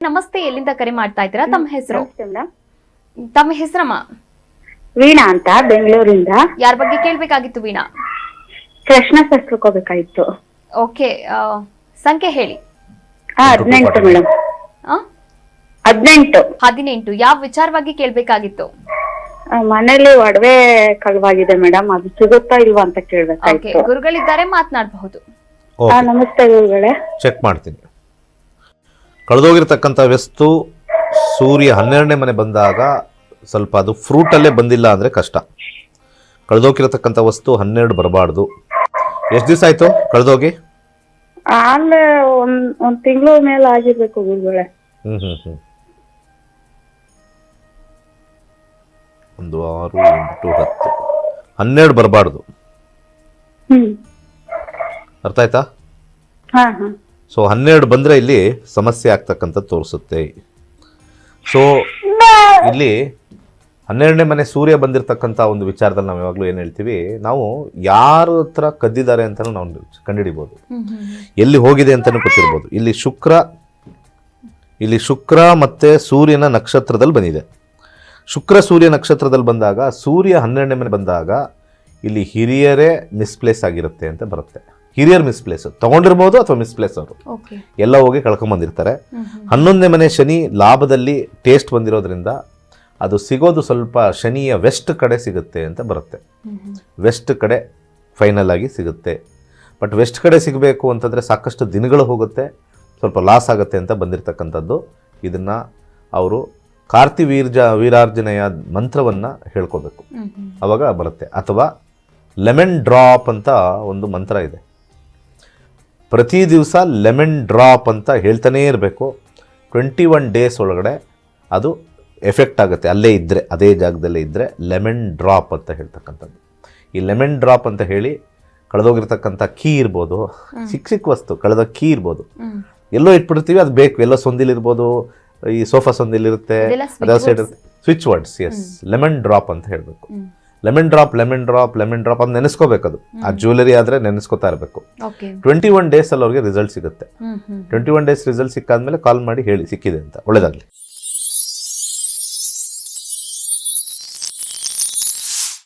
ನಮಸ್ತೆ, ಎಲ್ಲಿಂದ ಕರೆ ಮಾಡ್ತಾ ಇದ್ದೀರಾ? ತಮ್ಮ ಹೆಸರು? ನಮಸ್ತೆ ಮೇಡಮ್. ತಮ್ಮ ಹೆಸರಮ್ಮ? ವೀಣಾ ಅಂತ, ಬೆಂಗಳೂರಿಂದ. ಯಾರ ಬಗ್ಗೆ ಕೇಳ್ಬೇಕಾಗಿತ್ತು ವೀಣಾ? ಪ್ರಶ್ನ ಪತ್ರಿಕೋಬೇಕಾಗಿತ್ತು. ಓಕೆ, ಸಂಖ್ಯೆ ಹೇಳಿ. 18 ಮೇಡಮ್. 18. 18. ಯಾವ ವಿಚಾರವಾಗಿ ಕೇಳ್ಬೇಕಾಗಿತ್ತು? ಮನೇಲಿ ಒಡವೆ ಕಳವಾಗಿದೆ ಮೇಡಮ್, ಅದು ಸಿಗುತ್ತಾ ಇಲ್ವಾ ಅಂತ ಓಕೆ, ಕೇಳ್ಬೇಕಾಗಿತ್ತು. ಗುರುಗಳಿದ್ದಾರೆ, ಮಾತನಾಡಬಹುದು. ನಮಸ್ತೆ ಗುರುಗಳೇ. ಚೆಕ್ ಮಾಡ್ತೀನಿ. ಕಳೆದೋಗಿರ್ತಕ್ಕಂಥ ವಸ್ತು ಸೂರ್ಯ 12ನೇ ಮನೆ ಬಂದಾಗ ಸ್ವಲ್ಪ ಅದು ಫ್ರೂಟಲ್ಲೇ ಬಂದಿಲ್ಲ ಅಂದರೆ ಕಷ್ಟ. ಕಳೆದೋಗಿರತಕ್ಕಂಥ ವಸ್ತು 12 ಬರಬಾರ್ದು. ಎಷ್ಟು ದಿವಸ ಆಯಿತು ಕಳೆದೋಗಿ? ಆಮೇಲೆ ಒಂದ್ ತಿಂಗಳು ಮೇಲೆ ಆಗಿರ್ಬೇಕು ಗುರುಗಳೇ. ಒಂದು 6, 8, 10, 12 ಬರಬಾರ್ದು. ಅರ್ಥ ಆಯ್ತಾ? ಹಾ. ಸೊ 12 ಬಂದರೆ ಇಲ್ಲಿ ಸಮಸ್ಯೆ ಆಗ್ತಕ್ಕಂಥದ್ದು ತೋರಿಸುತ್ತೆ. ಸೊ ಇಲ್ಲಿ 12ನೇ ಮನೆ ಸೂರ್ಯ ಬಂದಿರತಕ್ಕಂಥ ಒಂದು ವಿಚಾರದಲ್ಲಿ ನಾವು ಯಾವಾಗಲೂ ಏನು ಹೇಳ್ತೀವಿ, ನಾವು ಯಾರ ಹತ್ರ ಕದ್ದಿದ್ದಾರೆ ಅಂತಲೂ ನಾವು ಕಂಡುಹಿಡಿಬೋದು, ಎಲ್ಲಿ ಹೋಗಿದೆ ಅಂತಲೂ ಗೊತ್ತಿರ್ಬೋದು. ಇಲ್ಲಿ ಶುಕ್ರ ಮತ್ತು ಸೂರ್ಯನ ನಕ್ಷತ್ರದಲ್ಲಿ ಬಂದಿದೆ. ಶುಕ್ರ ಸೂರ್ಯ ನಕ್ಷತ್ರದಲ್ಲಿ ಬಂದಾಗ, ಸೂರ್ಯ 12ನೇ ಮನೆ ಬಂದಾಗ ಇಲ್ಲಿ ಹಿರಿಯರೇ ಮಿಸ್ಪ್ಲೇಸ್ ಆಗಿರುತ್ತೆ ಅಂತ ಬರುತ್ತೆ. ಹಿರಿಯರ್ ಮಿಸ್ಪ್ಲೇಸ್ ತಗೊಂಡಿರ್ಬೋದು ಅಥವಾ ಮಿಸ್ಪ್ಲೇಸ್ ಅವರು ಎಲ್ಲ ಹೋಗಿ ಕಳ್ಕೊಂಬಂದಿರ್ತಾರೆ. 11ನೇ ಮನೆ ಶನಿ ಲಾಭದಲ್ಲಿ ಟೇಸ್ಟ್ ಬಂದಿರೋದ್ರಿಂದ ಅದು ಸಿಗೋದು ಸ್ವಲ್ಪ ಶನಿಯ ವೆಸ್ಟ್ ಕಡೆ ಸಿಗುತ್ತೆ ಅಂತ ಬರುತ್ತೆ. ವೆಸ್ಟ್ ಕಡೆ ಫೈನಲ್ ಆಗಿ ಸಿಗುತ್ತೆ. ಬಟ್ ವೆಸ್ಟ್ ಕಡೆ ಸಿಗಬೇಕು ಅಂತಂದರೆ ಸಾಕಷ್ಟು ದಿನಗಳು ಹೋಗುತ್ತೆ, ಸ್ವಲ್ಪ ಲಾಸ್ ಆಗುತ್ತೆ ಅಂತ ಬಂದಿರತಕ್ಕಂಥದ್ದು. ಇದನ್ನು ಅವರು ವೀರಾರ್ಜನೆಯ ಮಂತ್ರವನ್ನು ಹೇಳ್ಕೋಬೇಕು, ಆವಾಗ ಬರುತ್ತೆ. ಅಥವಾ ಲೆಮನ್ ಡ್ರಾಪ್ ಅಂತ ಒಂದು ಮಂತ್ರ ಇದೆ. ಪ್ರತಿ ದಿವಸ ಲೆಮನ್ ಡ್ರಾಪ್ ಅಂತ ಹೇಳ್ತಾನೇ ಇರಬೇಕು. 21 ಡೇಸ್ ಒಳಗಡೆ ಅದು ಎಫೆಕ್ಟ್ ಆಗುತ್ತೆ. ಅಲ್ಲೇ ಇದ್ದರೆ, ಅದೇ ಜಾಗದಲ್ಲೇ ಇದ್ದರೆ ಲೆಮನ್ ಡ್ರಾಪ್ ಅಂತ ಹೇಳ್ತಕ್ಕಂಥದ್ದು. ಈ ಲೆಮನ್ ಡ್ರಾಪ್ ಅಂತ ಹೇಳಿ ಕಳೆದೋಗಿರ್ತಕ್ಕಂಥ ಕೀ ಇರ್ಬೋದು, ಚಿಕ್ಕ ವಸ್ತು ಕಳೆದ ಕೀ ಇರ್ಬೋದು, ಎಲ್ಲೋ ಇಟ್ಬಿಡ್ತೀವಿ, ಅದು ಬೇಕು. ಎಲ್ಲೋ ಸೊಂದಿಲಿರ್ಬೋದು, ಈ ಸೋಫಾ ಸೊಂದಿಲಿರುತ್ತೆ, ಅದರ side switch words. Yes, lemon drop ಅಂತ ಹೇಳಬೇಕು. ಲೆಮನ್ ಡ್ರಾಪ್ ಅಂತ ನೆನೆಸ್ಕೋಬೇಕದು. ಆ ಜ್ಯುವೆಲರಿ ಆದರೆ ನೆನೆಸ್ಕೋತಾ ಇರಬೇಕು. 21 ಡೇಸಲ್ಲಿ ಅವ್ರಿಗೆ ರಿಸಲ್ಟ್ ಸಿಗುತ್ತೆ. 21 ಡೇಸ್ ರಿಸಲ್ಟ್ ಸಿಕ್ಕಾದ್ಮೇಲೆ ಕಾಲ್ ಮಾಡಿ ಹೇಳಿ ಸಿಕ್ಕಿದೆ ಅಂತ. ಒಳ್ಳೆಯದಾಗಲಿ.